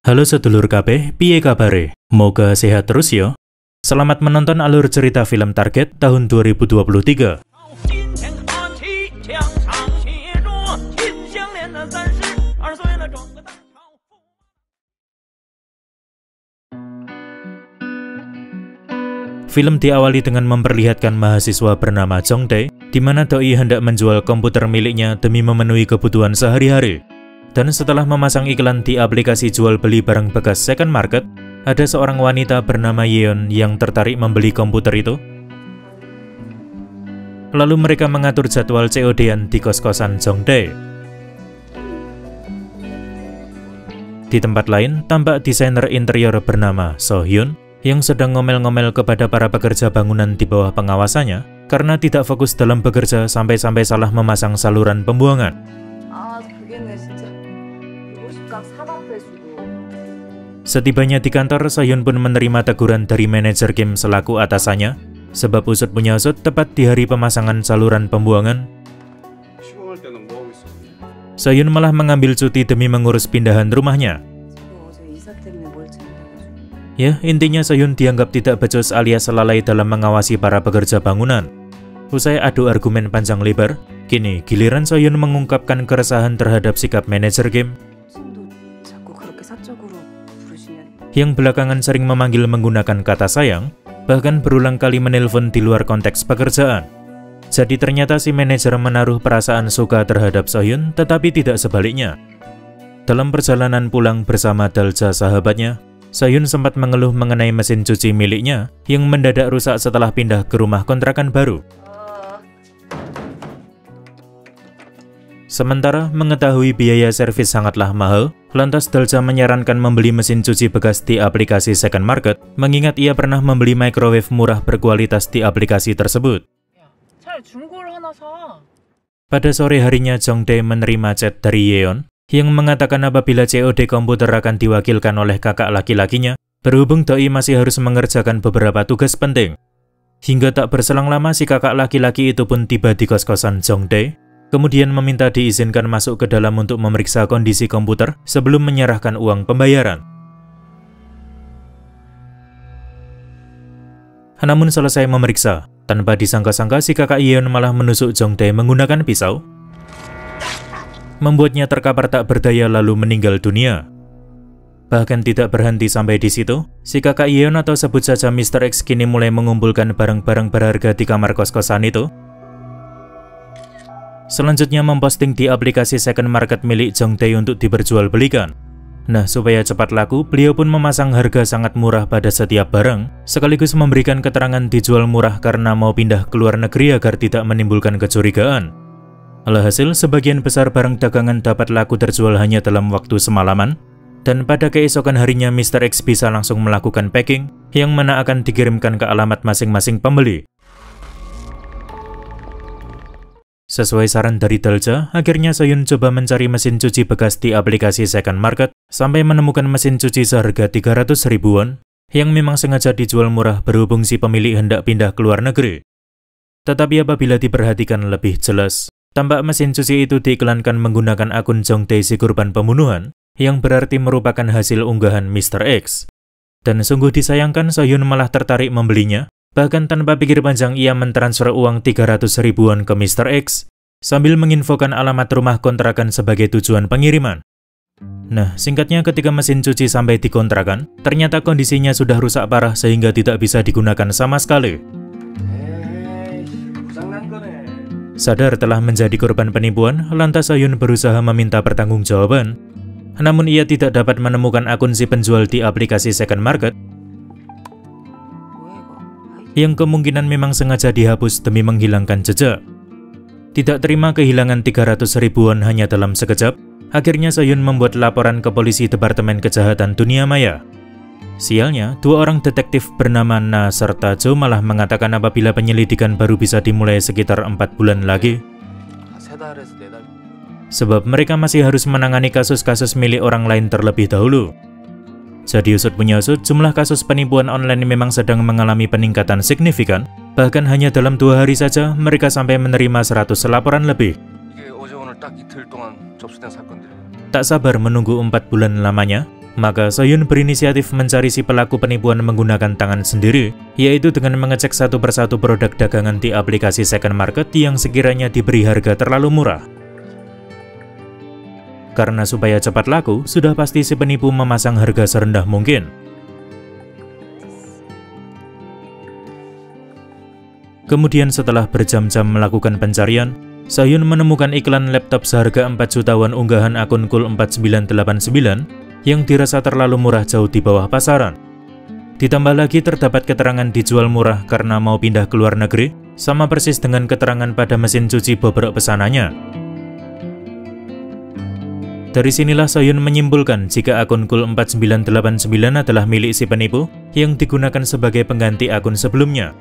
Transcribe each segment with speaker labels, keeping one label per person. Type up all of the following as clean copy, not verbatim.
Speaker 1: Halo sedulur kabeh, piye kabare? Moga sehat terus yo. Selamat menonton alur cerita film Target tahun 2023. Film diawali dengan memperlihatkan mahasiswa bernama Jong Tae, di mana doi hendak menjual komputer miliknya demi memenuhi kebutuhan sehari-hari. Dan setelah memasang iklan di aplikasi jual beli barang bekas second market, ada seorang wanita bernama Yeon yang tertarik membeli komputer itu. Lalu mereka mengatur jadwal COD-an di kos-kosan Jong Tae. Di tempat lain, tampak desainer interior bernama So Hyun yang sedang ngomel-ngomel kepada para pekerja bangunan di bawah pengawasannya karena tidak fokus dalam bekerja sampai-sampai salah memasang saluran pembuangan. Setibanya di kantor, Sohyun pun menerima teguran dari manajer Kim selaku atasannya, sebab usut punya usut tepat di hari pemasangan saluran pembuangan. Sohyun malah mengambil cuti demi mengurus pindahan rumahnya. Ya, intinya Sohyun dianggap tidak becus alias lalai dalam mengawasi para pekerja bangunan. Usai adu argumen panjang lebar, kini giliran Sohyun mengungkapkan keresahan terhadap sikap manajer Kim yang belakangan sering memanggil menggunakan kata sayang, bahkan berulang kali menelpon di luar konteks pekerjaan. Jadi ternyata si manajer menaruh perasaan suka terhadap Sohyun, tetapi tidak sebaliknya. Dalam perjalanan pulang bersama Dalja sahabatnya, Sohyun sempat mengeluh mengenai mesin cuci miliknya yang mendadak rusak setelah pindah ke rumah kontrakan baru. Sementara mengetahui biaya servis sangatlah mahal, lantas Dalja menyarankan membeli mesin cuci bekas di aplikasi second market, mengingat ia pernah membeli microwave murah berkualitas di aplikasi tersebut. Pada sore harinya, Jong Tae menerima chat dari Yeon yang mengatakan apabila COD komputer akan diwakilkan oleh kakak laki-lakinya, berhubung doi masih harus mengerjakan beberapa tugas penting. Hingga tak berselang lama si kakak laki-laki itu pun tiba di kos-kosan Jong Tae, kemudian meminta diizinkan masuk ke dalam untuk memeriksa kondisi komputer sebelum menyerahkan uang pembayaran. Namun selesai memeriksa, tanpa disangka-sangka si kakak Yeon malah menusuk Jong Tae menggunakan pisau, membuatnya terkapar tak berdaya lalu meninggal dunia. Bahkan tidak berhenti sampai di situ, si kakak Yeon atau sebut saja Mr. X kini mulai mengumpulkan barang-barang berharga di kamar kos-kosan itu. Selanjutnya memposting di aplikasi second market milik Jong Tae untuk diperjualbelikan. Nah, supaya cepat laku, beliau pun memasang harga sangat murah pada setiap barang, sekaligus memberikan keterangan dijual murah karena mau pindah ke luar negeri agar tidak menimbulkan kecurigaan. Alhasil, sebagian besar barang dagangan dapat laku terjual hanya dalam waktu semalaman, dan pada keesokan harinya Mr. X bisa langsung melakukan packing, yang mana akan dikirimkan ke alamat masing-masing pembeli. Sesuai saran dari Dalja, akhirnya Sohyun coba mencari mesin cuci bekas di aplikasi second market sampai menemukan mesin cuci seharga 300 ribuan yang memang sengaja dijual murah berhubung si pemilik hendak pindah ke luar negeri. Tetapi apabila diperhatikan lebih jelas, tampak mesin cuci itu diiklankan menggunakan akun Jong Tae si korban pembunuhan yang berarti merupakan hasil unggahan Mr. X. Dan sungguh disayangkan Sohyun malah tertarik membelinya. Bahkan tanpa pikir panjang ia mentransfer uang 300 ribuan ke Mr. X sambil menginfokan alamat rumah kontrakan sebagai tujuan pengiriman. Nah, singkatnya ketika mesin cuci sampai di kontrakan, ternyata kondisinya sudah rusak parah sehingga tidak bisa digunakan sama sekali. Sadar telah menjadi korban penipuan, lantas Sohyun berusaha meminta pertanggungjawaban. Namun ia tidak dapat menemukan akun si penjual di aplikasi second market, yang kemungkinan memang sengaja dihapus demi menghilangkan jejak. Tidak terima kehilangan 300 ribuan hanya dalam sekejap, akhirnya Sohyun membuat laporan ke polisi Departemen Kejahatan Dunia Maya. Sialnya, dua orang detektif bernama Na serta Jo malah mengatakan apabila penyelidikan baru bisa dimulai sekitar 4 bulan lagi. Sebab mereka masih harus menangani kasus-kasus milik orang lain terlebih dahulu. Jadi usut punya usut, jumlah kasus penipuan online memang sedang mengalami peningkatan signifikan. Bahkan hanya dalam 2 hari saja, mereka sampai menerima 100 laporan lebih. Tak sabar menunggu 4 bulan lamanya, Maka Sohyun berinisiatif mencari si pelaku penipuan menggunakan tangan sendiri, yaitu dengan mengecek satu persatu produk dagangan di aplikasi second market yang sekiranya diberi harga terlalu murah. Karena supaya cepat laku, sudah pasti si penipu memasang harga serendah mungkin. Kemudian setelah berjam-jam melakukan pencarian, Sohyun menemukan iklan laptop seharga 4 juta won unggahan akun Cool4989 yang dirasa terlalu murah jauh di bawah pasaran. Ditambah lagi terdapat keterangan dijual murah karena mau pindah ke luar negeri, sama persis dengan keterangan pada mesin cuci bobrok pesanannya. Dari sinilah Sohyun menyimpulkan jika akun Cool4989 adalah milik si penipu yang digunakan sebagai pengganti akun sebelumnya.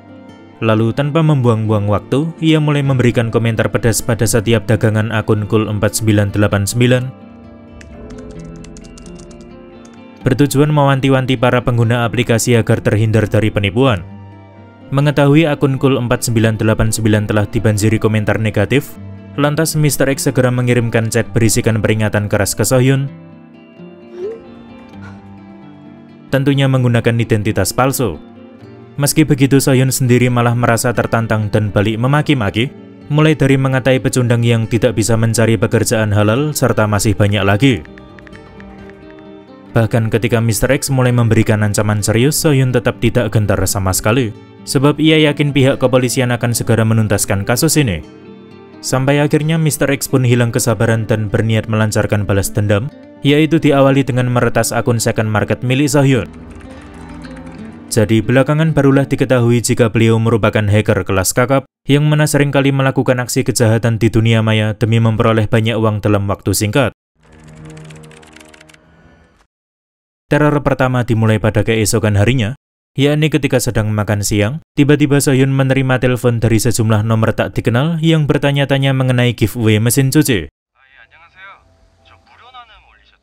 Speaker 1: Lalu tanpa membuang-buang waktu, ia mulai memberikan komentar pedas pada setiap dagangan akun Cool4989, bertujuan mewanti-wanti para pengguna aplikasi agar terhindar dari penipuan. Mengetahui akun Cool4989 telah dibanjiri komentar negatif, lantas Mr. X segera mengirimkan chat berisikan peringatan keras ke Sohyun, tentunya menggunakan identitas palsu. Meski begitu, Sohyun sendiri malah merasa tertantang dan balik memaki-maki, mulai dari mengatai pecundang yang tidak bisa mencari pekerjaan halal, serta masih banyak lagi. Bahkan ketika Mr. X mulai memberikan ancaman serius, Sohyun tetap tidak gentar sama sekali, sebab ia yakin pihak kepolisian akan segera menuntaskan kasus ini. Sampai akhirnya Mr. X pun hilang kesabaran dan berniat melancarkan balas dendam, yaitu diawali dengan meretas akun second market milik Sohyun. Jadi belakangan barulah diketahui jika beliau merupakan hacker kelas kakap yang mana seringkali melakukan aksi kejahatan di dunia maya demi memperoleh banyak uang dalam waktu singkat. Teror pertama dimulai pada keesokan harinya, yakni ketika sedang makan siang, tiba-tiba Sohyun menerima telepon dari sejumlah nomor tak dikenal yang bertanya-tanya mengenai giveaway mesin cuci.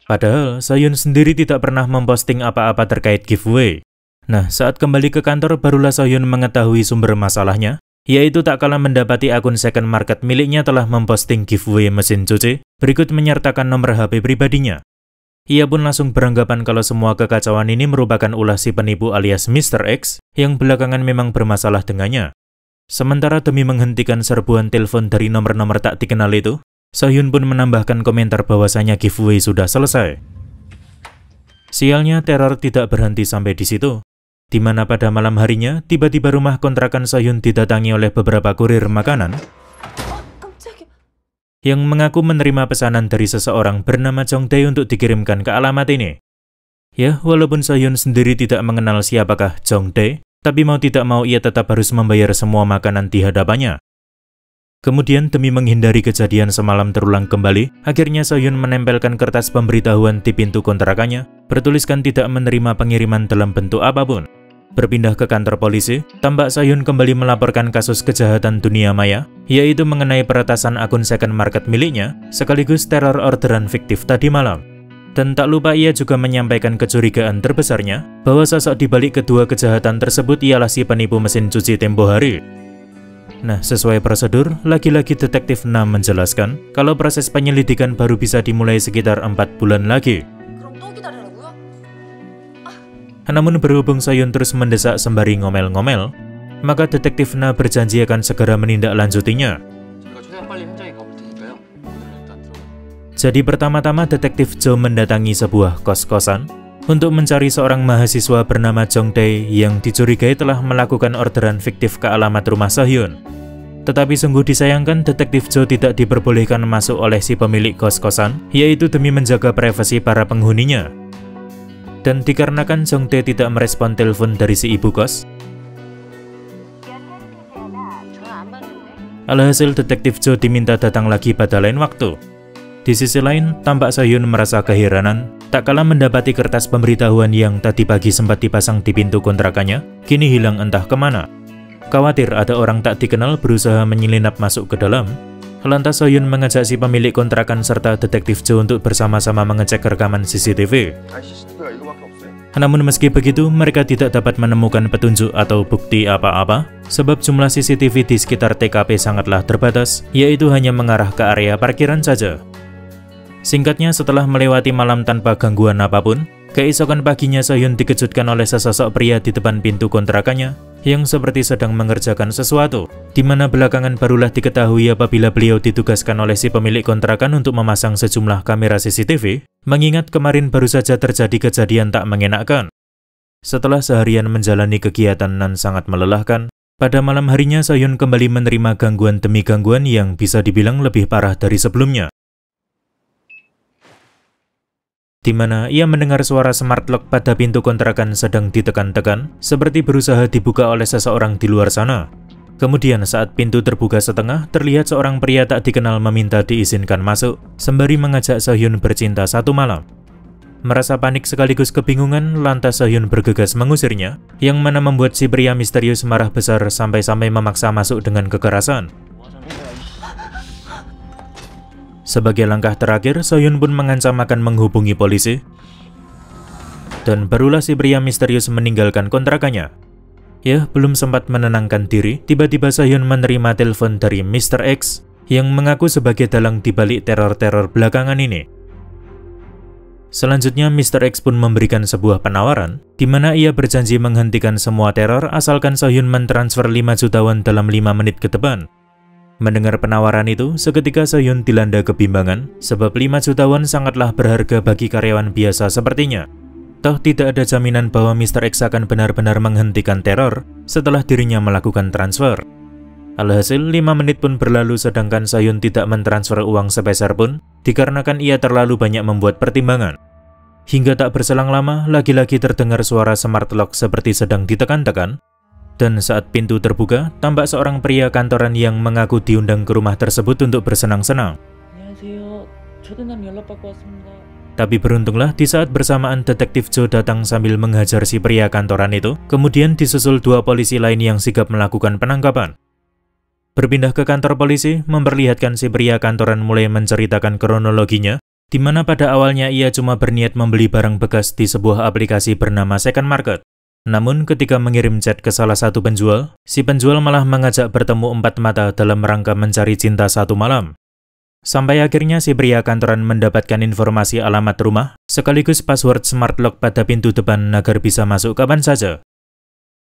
Speaker 1: Padahal Sohyun sendiri tidak pernah memposting apa-apa terkait giveaway. Nah, saat kembali ke kantor barulah Sohyun mengetahui sumber masalahnya, yaitu tak kalah mendapati akun second market miliknya telah memposting giveaway mesin cuci, berikut menyertakan nomor HP pribadinya. Ia pun langsung beranggapan kalau semua kekacauan ini merupakan ulah si penipu alias Mr. X yang belakangan memang bermasalah dengannya. Sementara demi menghentikan serbuan telepon dari nomor-nomor tak dikenal itu, Sohyun pun menambahkan komentar bahwasanya giveaway sudah selesai. Sialnya teror tidak berhenti sampai di situ, di mana pada malam harinya tiba-tiba rumah kontrakan Sohyun didatangi oleh beberapa kurir makanan yang mengaku menerima pesanan dari seseorang bernama Jong Dae untuk dikirimkan ke alamat ini. Ya, walaupun Sohyun sendiri tidak mengenal siapakah Jong Dae, tapi mau tidak mau ia tetap harus membayar semua makanan di hadapannya. Kemudian demi menghindari kejadian semalam terulang kembali, akhirnya Sohyun menempelkan kertas pemberitahuan di pintu kontrakannya, bertuliskan tidak menerima pengiriman dalam bentuk apapun. Berpindah ke kantor polisi, tampak Sohyun kembali melaporkan kasus kejahatan dunia maya, yaitu mengenai peretasan akun second market miliknya, sekaligus teror orderan fiktif tadi malam. Dan tak lupa ia juga menyampaikan kecurigaan terbesarnya, bahwa sosok dibalik kedua kejahatan tersebut ialah si penipu mesin cuci tempo hari. Nah, sesuai prosedur, lagi-lagi Detektif Nam menjelaskan, kalau proses penyelidikan baru bisa dimulai sekitar 4 bulan lagi. Namun berhubung Sohyun terus mendesak sembari ngomel-ngomel, maka Detektif Na berjanji akan segera menindaklanjutinya. Jadi pertama-tama Detektif Jo mendatangi sebuah kos-kosan untuk mencari seorang mahasiswa bernama Jong Dae yang dicurigai telah melakukan orderan fiktif ke alamat rumah Sohyun. Tetapi sungguh disayangkan Detektif Jo tidak diperbolehkan masuk oleh si pemilik kos-kosan, yaitu demi menjaga privasi para penghuninya. Dan dikarenakan Jong Dae tidak merespon telepon dari si ibu kos, alhasil Detektif Jo diminta datang lagi pada lain waktu. Di sisi lain, tampak Sohyun merasa keheranan, tak kalah mendapati kertas pemberitahuan yang tadi pagi sempat dipasang di pintu kontrakannya, kini hilang entah kemana. Khawatir ada orang tak dikenal berusaha menyelinap masuk ke dalam, lantas Sohyun mengajak si pemilik kontrakan serta Detektif Jo untuk bersama-sama mengecek rekaman CCTV. Namun meski begitu, mereka tidak dapat menemukan petunjuk atau bukti apa-apa, sebab jumlah CCTV di sekitar TKP sangatlah terbatas, yaitu hanya mengarah ke area parkiran saja. Singkatnya, setelah melewati malam tanpa gangguan apapun, Keesokan paginya Sohyun dikejutkan oleh sesosok pria di depan pintu kontrakannya yang seperti sedang mengerjakan sesuatu, di mana belakangan barulah diketahui apabila beliau ditugaskan oleh si pemilik kontrakan untuk memasang sejumlah kamera CCTV, mengingat kemarin baru saja terjadi kejadian tak mengenakkan. Setelah seharian menjalani kegiatan nan sangat melelahkan, pada malam harinya Sohyun kembali menerima gangguan demi gangguan yang bisa dibilang lebih parah dari sebelumnya, di mana ia mendengar suara smart lock pada pintu kontrakan sedang ditekan-tekan, seperti berusaha dibuka oleh seseorang di luar sana. Kemudian saat pintu terbuka setengah, terlihat seorang pria tak dikenal meminta diizinkan masuk, sembari mengajak Sohyun bercinta satu malam. Merasa panik sekaligus kebingungan, lantas Sohyun bergegas mengusirnya, yang mana membuat si pria misterius marah besar sampai-sampai memaksa masuk dengan kekerasan. Sebagai langkah terakhir, Sohyun pun mengancam akan menghubungi polisi. Dan barulah si pria misterius meninggalkan kontrakannya. Ya, belum sempat menenangkan diri, tiba-tiba Sohyun menerima telepon dari Mr. X yang mengaku sebagai dalang dibalik teror-teror belakangan ini. Selanjutnya, Mr. X pun memberikan sebuah penawaran, di mana ia berjanji menghentikan semua teror asalkan Sohyun mentransfer 5 juta won dalam 5 menit ke depan. Mendengar penawaran itu, seketika Sohyun dilanda kebimbangan, sebab 5 juta won sangatlah berharga bagi karyawan biasa sepertinya. Toh tidak ada jaminan bahwa Mr. X akan benar-benar menghentikan teror setelah dirinya melakukan transfer. Alhasil, 5 menit pun berlalu sedangkan Sohyun tidak mentransfer uang sepeser pun, dikarenakan ia terlalu banyak membuat pertimbangan. Hingga tak berselang lama, lagi-lagi terdengar suara smart lock seperti sedang ditekan-tekan. Dan saat pintu terbuka, tampak seorang pria kantoran yang mengaku diundang ke rumah tersebut untuk bersenang-senang. Tapi beruntunglah di saat bersamaan detektif Joe datang sambil menghajar si pria kantoran itu, kemudian disusul 2 polisi lain yang sigap melakukan penangkapan. Berpindah ke kantor polisi, memperlihatkan si pria kantoran mulai menceritakan kronologinya, di mana pada awalnya ia cuma berniat membeli barang bekas di sebuah aplikasi bernama Second Market. Namun ketika mengirim chat ke salah satu penjual, si penjual malah mengajak bertemu 4 mata dalam rangka mencari cinta satu malam. Sampai akhirnya si pria kantoran mendapatkan informasi alamat rumah, sekaligus password smart lock pada pintu depan agar bisa masuk kapan saja.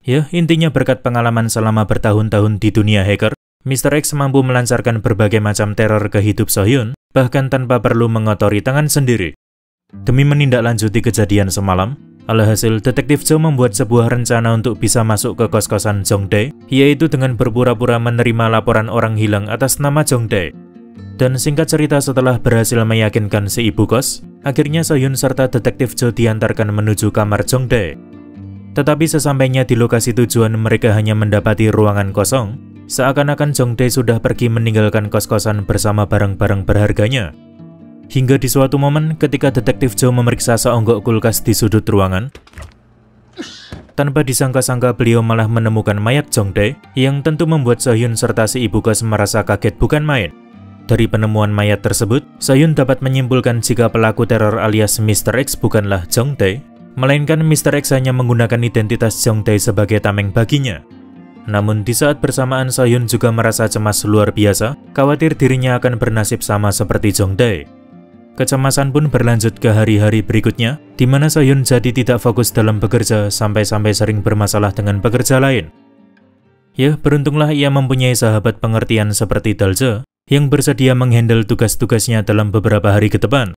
Speaker 1: Ya, intinya berkat pengalaman selama bertahun-tahun di dunia hacker, Mr. X mampu melancarkan berbagai macam teror ke hidup Sohyun, bahkan tanpa perlu mengotori tangan sendiri. Demi menindaklanjuti kejadian semalam, alhasil detektif Joe membuat sebuah rencana untuk bisa masuk ke kos-kosan Jong Dae, yaitu dengan berpura-pura menerima laporan orang hilang atas nama Jong Dae. Dan singkat cerita, setelah berhasil meyakinkan si ibu kos, akhirnya Sohyun serta detektif Joe diantarkan menuju kamar Jong Dae. Tetapi sesampainya di lokasi tujuan, mereka hanya mendapati ruangan kosong, seakan-akan Jong Dae sudah pergi meninggalkan kos-kosan bersama barang-barang berharganya. Hingga di suatu momen ketika detektif Joe memeriksa seonggok kulkas di sudut ruangan, tanpa disangka-sangka beliau malah menemukan mayat Jong Dae, yang tentu membuat Sohyun serta si ibu kos merasa kaget bukan main. Dari penemuan mayat tersebut, Sohyun dapat menyimpulkan jika pelaku teror alias Mr. X bukanlah Jong Dae, melainkan Mr. X hanya menggunakan identitas Jong Dae sebagai tameng baginya. Namun di saat bersamaan Sohyun juga merasa cemas luar biasa, khawatir dirinya akan bernasib sama seperti Jong Dae. Kecemasan pun berlanjut ke hari-hari berikutnya, di mana Sohyun jadi tidak fokus dalam bekerja sampai-sampai sering bermasalah dengan pekerja lain. Ya, beruntunglah ia mempunyai sahabat pengertian seperti Dalje, yang bersedia menghandle tugas-tugasnya dalam beberapa hari ke depan.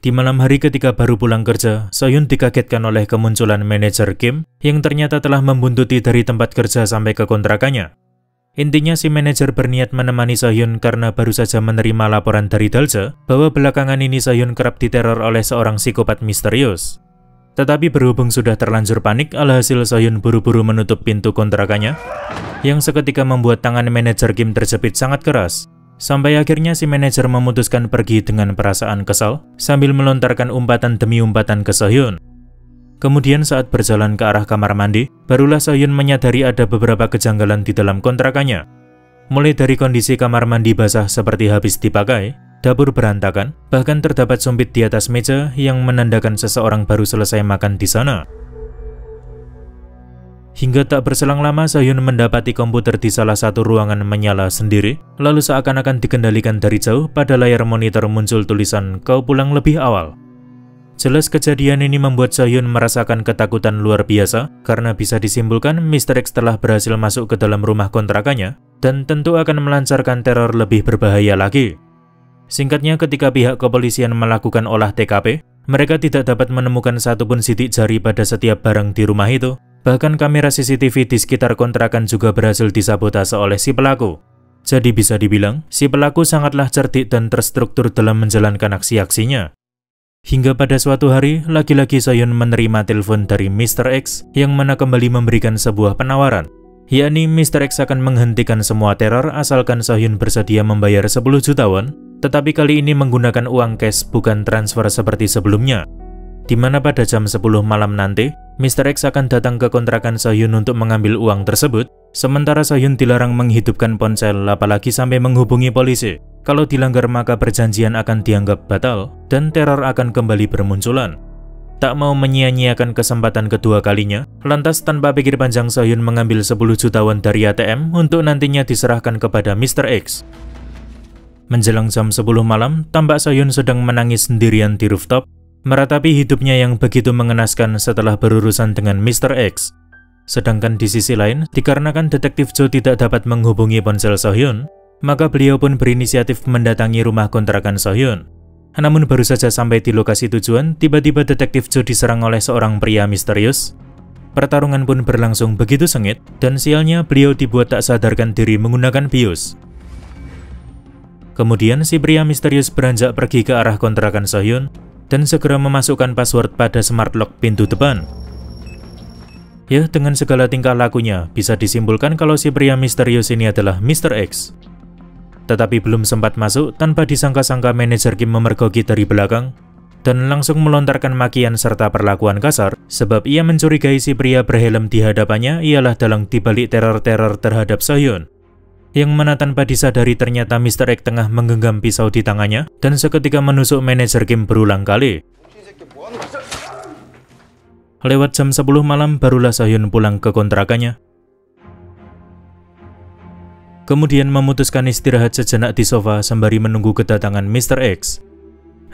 Speaker 1: Di malam hari ketika baru pulang kerja, Sohyun dikagetkan oleh kemunculan manajer Kim yang ternyata telah membuntuti dari tempat kerja sampai ke kontrakannya. Intinya si manajer berniat menemani Sohyun karena baru saja menerima laporan dari Dalje bahwa belakangan ini Sohyun kerap diteror oleh seorang psikopat misterius. Tetapi berhubung sudah terlanjur panik, alhasil Sohyun buru-buru menutup pintu kontrakannya, yang seketika membuat tangan manajer Kim terjepit sangat keras. Sampai akhirnya si manajer memutuskan pergi dengan perasaan kesal, sambil melontarkan umpatan demi umpatan ke Sohyun. Kemudian saat berjalan ke arah kamar mandi, barulah Sohyun menyadari ada beberapa kejanggalan di dalam kontrakannya. Mulai dari kondisi kamar mandi basah seperti habis dipakai, dapur berantakan, bahkan terdapat sumpit di atas meja yang menandakan seseorang baru selesai makan di sana. Hingga tak berselang lama, Sohyun mendapati komputer di salah satu ruangan menyala sendiri, lalu seakan-akan dikendalikan dari jauh pada layar monitor muncul tulisan "Kau pulang lebih awal". Jelas kejadian ini membuat Sohyun merasakan ketakutan luar biasa karena bisa disimpulkan Mr. X telah berhasil masuk ke dalam rumah kontrakannya dan tentu akan melancarkan teror lebih berbahaya lagi. Singkatnya, ketika pihak kepolisian melakukan olah TKP, mereka tidak dapat menemukan satupun sidik jari pada setiap barang di rumah itu. Bahkan kamera CCTV di sekitar kontrakan juga berhasil disabotase oleh si pelaku. Jadi bisa dibilang, si pelaku sangatlah cerdik dan terstruktur dalam menjalankan aksi-aksinya. Hingga pada suatu hari, lagi-lagi Sohyun menerima telepon dari Mr. X yang mana kembali memberikan sebuah penawaran, yakni Mr. X akan menghentikan semua teror asalkan Sohyun bersedia membayar 10 juta won, tetapi kali ini menggunakan uang cash bukan transfer seperti sebelumnya. Di mana pada jam 10 malam nanti, Mr. X akan datang ke kontrakan Sohyun untuk mengambil uang tersebut, sementara Sohyun dilarang menghidupkan ponsel apalagi sampai menghubungi polisi. Kalau dilanggar maka perjanjian akan dianggap batal dan teror akan kembali bermunculan. Tak mau menyia-nyiakan kesempatan kedua kalinya, lantas tanpa pikir panjang Sohyun mengambil 10 juta won dari ATM untuk nantinya diserahkan kepada Mr. X. Menjelang jam 10 malam, tampak Sohyun sedang menangis sendirian di rooftop, meratapi hidupnya yang begitu mengenaskan setelah berurusan dengan Mr. X. Sedangkan di sisi lain, dikarenakan Detektif Jo tidak dapat menghubungi ponsel Sohyun, maka beliau pun berinisiatif mendatangi rumah kontrakan Sohyun. Namun baru saja sampai di lokasi tujuan, tiba-tiba Detektif Jo diserang oleh seorang pria misterius. Pertarungan pun berlangsung begitu sengit, dan sialnya beliau dibuat tak sadarkan diri menggunakan bius. Kemudian si pria misterius beranjak pergi ke arah kontrakan Sohyun, dan segera memasukkan password pada smart lock pintu depan. Ya, dengan segala tingkah lakunya, bisa disimpulkan kalau si pria misterius ini adalah Mr. X. Tetapi belum sempat masuk, tanpa disangka-sangka manajer Kim memergoki dari belakang, dan langsung melontarkan makian serta perlakuan kasar, sebab ia mencurigai si pria berhelm di hadapannya ialah dalang dibalik teror-teror terhadap Sohyun. Yang mana tanpa disadari ternyata Mr. X tengah menggenggam pisau di tangannya, dan seketika menusuk manajer Kim berulang kali. Lewat jam 10 malam, barulah Sohyun pulang ke kontrakannya. Kemudian memutuskan istirahat sejenak di sofa sembari menunggu kedatangan Mr. X.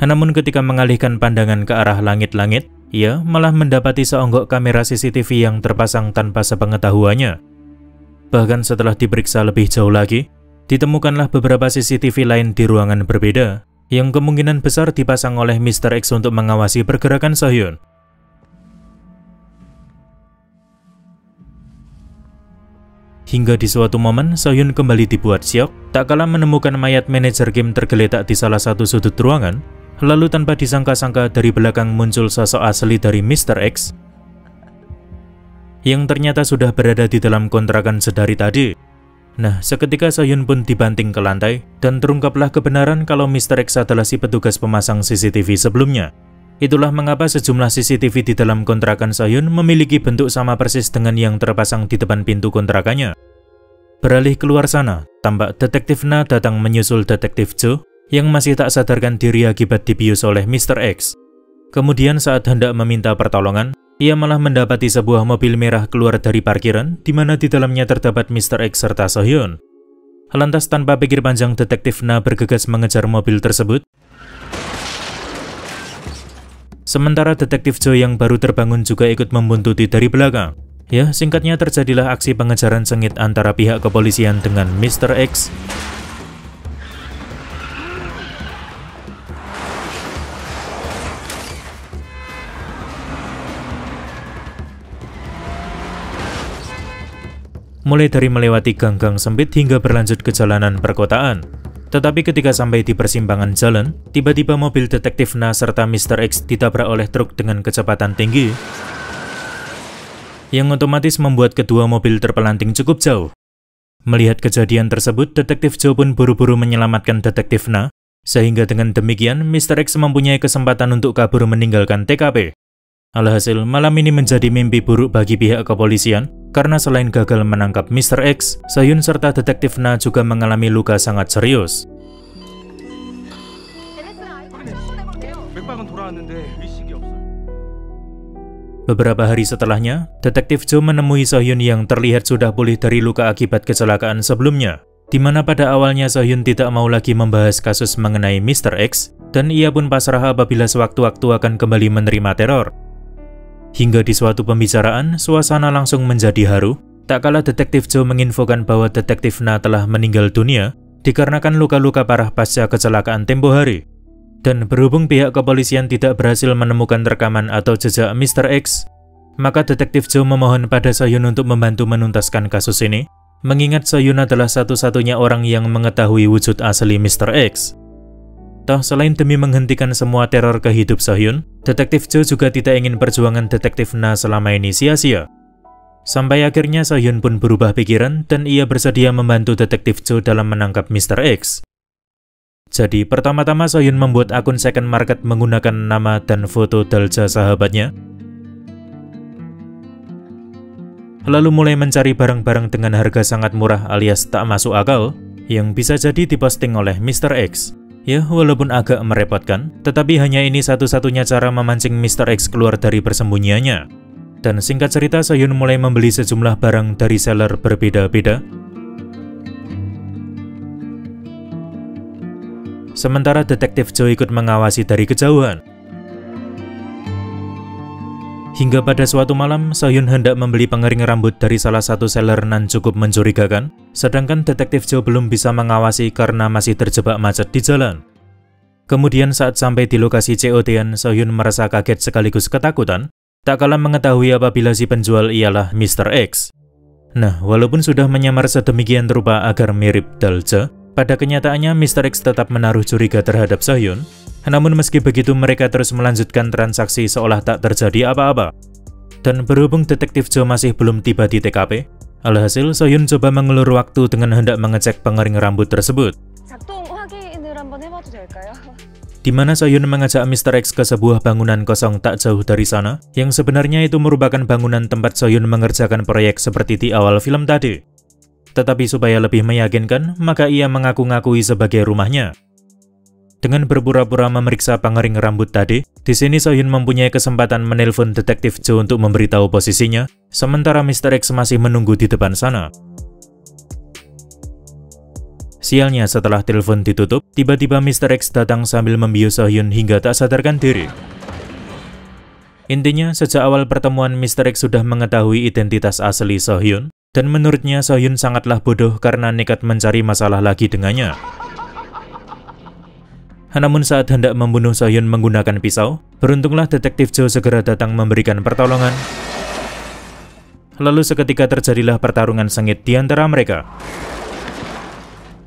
Speaker 1: Namun ketika mengalihkan pandangan ke arah langit-langit, ia malah mendapati seonggok kamera CCTV yang terpasang tanpa sepengetahuannya. Bahkan setelah diperiksa lebih jauh lagi, ditemukanlah beberapa CCTV lain di ruangan berbeda, yang kemungkinan besar dipasang oleh Mr. X untuk mengawasi pergerakan Sohyun. Hingga di suatu momen, Sohyun kembali dibuat syok, tak kala menemukan mayat manajer Kim tergeletak di salah satu sudut ruangan, lalu tanpa disangka-sangka dari belakang muncul sosok asli dari Mr. X, yang ternyata sudah berada di dalam kontrakan sedari tadi. Nah, seketika Sohyun pun dibanting ke lantai, dan terungkaplah kebenaran kalau Mr. X adalah si petugas pemasang CCTV sebelumnya. Itulah mengapa sejumlah CCTV di dalam kontrakan Sohyun memiliki bentuk sama persis dengan yang terpasang di depan pintu kontrakannya. Beralih keluar sana, tampak Detektif Na datang menyusul Detektif Jo yang masih tak sadarkan diri akibat dibius oleh Mr. X. Kemudian saat hendak meminta pertolongan, ia malah mendapati sebuah mobil merah keluar dari parkiran di mana di dalamnya terdapat Mr. X serta Sohyun. Lantas tanpa pikir panjang, Detektif Na bergegas mengejar mobil tersebut. Sementara Detektif Jo yang baru terbangun juga ikut membuntuti dari belakang. Ya, singkatnya terjadilah aksi pengejaran sengit antara pihak kepolisian dengan Mr. X. Mulai dari melewati gang-gang sempit hingga berlanjut ke jalanan perkotaan. Tetapi ketika sampai di persimpangan jalan, tiba-tiba mobil Detektif Na serta Mr. X ditabrak oleh truk dengan kecepatan tinggi, yang otomatis membuat kedua mobil terpelanting cukup jauh. Melihat kejadian tersebut, Detektif Jo pun buru-buru menyelamatkan Detektif Na, sehingga dengan demikian Mr. X mempunyai kesempatan untuk kabur meninggalkan TKP. Alhasil, malam ini menjadi mimpi buruk bagi pihak kepolisian, karena selain gagal menangkap Mr. X, Sohyun serta Detektif Na juga mengalami luka sangat serius. Beberapa hari setelahnya, Detektif Jo menemui Sohyun yang terlihat sudah pulih dari luka akibat kecelakaan sebelumnya, di mana pada awalnya Sohyun tidak mau lagi membahas kasus mengenai Mr. X, dan ia pun pasrah apabila sewaktu-waktu akan kembali menerima teror. Hingga di suatu pembicaraan, suasana langsung menjadi haru, tak kala Detektif Joe menginfokan bahwa Detektif Na telah meninggal dunia dikarenakan luka-luka parah pasca kecelakaan tempo hari. Dan berhubung pihak kepolisian tidak berhasil menemukan rekaman atau jejak Mr. X, maka Detektif Joe memohon pada Sohyun untuk membantu menuntaskan kasus ini, mengingat Sohyun adalah satu-satunya orang yang mengetahui wujud asli Mr. X. Toh selain demi menghentikan semua teror ke hidup Sohyun, Detektif Joe juga tidak ingin perjuangan Detektif Na selama ini sia-sia. Sampai akhirnya Sohyun pun berubah pikiran dan ia bersedia membantu Detektif Joe dalam menangkap Mr. X. Jadi pertama-tama Sohyun membuat akun second market menggunakan nama dan foto Dalja sahabatnya. Lalu mulai mencari barang-barang dengan harga sangat murah alias tak masuk akal yang bisa jadi diposting oleh Mr. X. Ya, walaupun agak merepotkan, tetapi hanya ini satu-satunya cara memancing Mr. X keluar dari persembunyiannya. Dan singkat cerita, Sohyun mulai membeli sejumlah barang dari seller berbeda-beda. Sementara Detektif Joe ikut mengawasi dari kejauhan. Hingga pada suatu malam, Sohyun hendak membeli pengering rambut dari salah satu seller nan cukup mencurigakan, sedangkan Detektif Joe belum bisa mengawasi karena masih terjebak macet di jalan. Kemudian saat sampai di lokasi COD-an, Sohyun merasa kaget sekaligus ketakutan, tak kalah mengetahui apabila si penjual ialah Mr. X. Nah, walaupun sudah menyamar sedemikian rupa agar mirip Dalja, pada kenyataannya Mr. X tetap menaruh curiga terhadap Sohyun. Namun meski begitu mereka terus melanjutkan transaksi seolah tak terjadi apa-apa. Dan berhubung Detektif Joe masih belum tiba di TKP, alhasil Sohyun coba mengelur waktu dengan hendak mengecek pengering rambut tersebut. Di mana Sohyun mengajak Mr. X ke sebuah bangunan kosong tak jauh dari sana, yang sebenarnya itu merupakan bangunan tempat Sohyun mengerjakan proyek seperti di awal film tadi. Tetapi supaya lebih meyakinkan, maka ia mengaku-ngakui sebagai rumahnya. Dengan berpura-pura memeriksa pengering rambut tadi, di sini Sohyun mempunyai kesempatan menelpon Detektif Joe untuk memberitahu posisinya, sementara Mr. X masih menunggu di depan sana. Sialnya setelah telepon ditutup, tiba-tiba Mr. X datang sambil membius Sohyun hingga tak sadarkan diri. Intinya, sejak awal pertemuan Mr. X sudah mengetahui identitas asli Sohyun, dan menurutnya Sohyun sangatlah bodoh karena nekat mencari masalah lagi dengannya. Namun saat hendak membunuh Sohyun menggunakan pisau, beruntunglah Detektif Joe segera datang memberikan pertolongan. Lalu seketika terjadilah pertarungan sengit di antara mereka.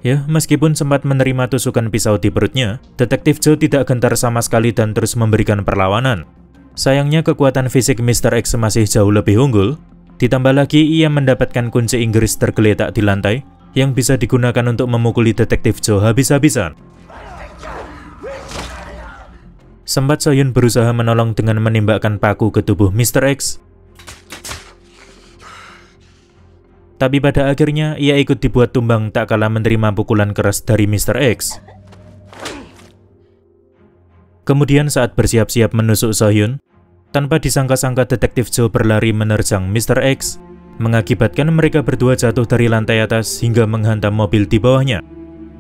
Speaker 1: Ya, meskipun sempat menerima tusukan pisau di perutnya, Detektif Joe tidak gentar sama sekali dan terus memberikan perlawanan. Sayangnya kekuatan fisik Mr. X masih jauh lebih unggul, ditambah lagi ia mendapatkan kunci Inggris tergeletak di lantai, yang bisa digunakan untuk memukuli Detektif Joe habis-habisan. Sempat Sohyun berusaha menolong dengan menembakkan paku ke tubuh Mr. X. Tapi pada akhirnya ia ikut dibuat tumbang tak kalah menerima pukulan keras dari Mr. X. Kemudian saat bersiap-siap menusuk Sohyun, tanpa disangka-sangka Detektif Joe berlari menerjang Mr. X, mengakibatkan mereka berdua jatuh dari lantai atas hingga menghantam mobil di bawahnya.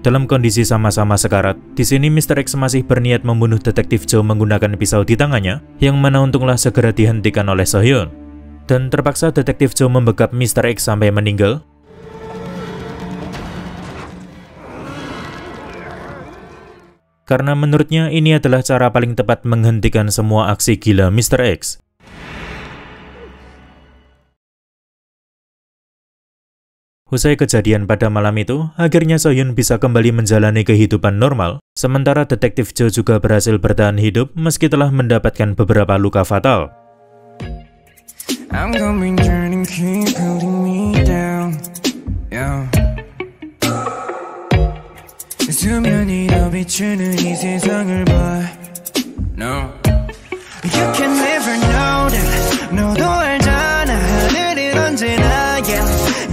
Speaker 1: Dalam kondisi sama-sama sekarat, di sini Mr. X masih berniat membunuh Detektif Joe menggunakan pisau di tangannya, yang mana untunglah segera dihentikan oleh Sohyun. Dan terpaksa Detektif Joe membekap Mr. X sampai meninggal. Karena menurutnya ini adalah cara paling tepat menghentikan semua aksi gila Mr. X. Usai kejadian pada malam itu, akhirnya Sohyun bisa kembali menjalani kehidupan normal, sementara Detektif Joe juga berhasil bertahan hidup meski telah mendapatkan beberapa luka fatal.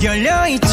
Speaker 2: 열려있지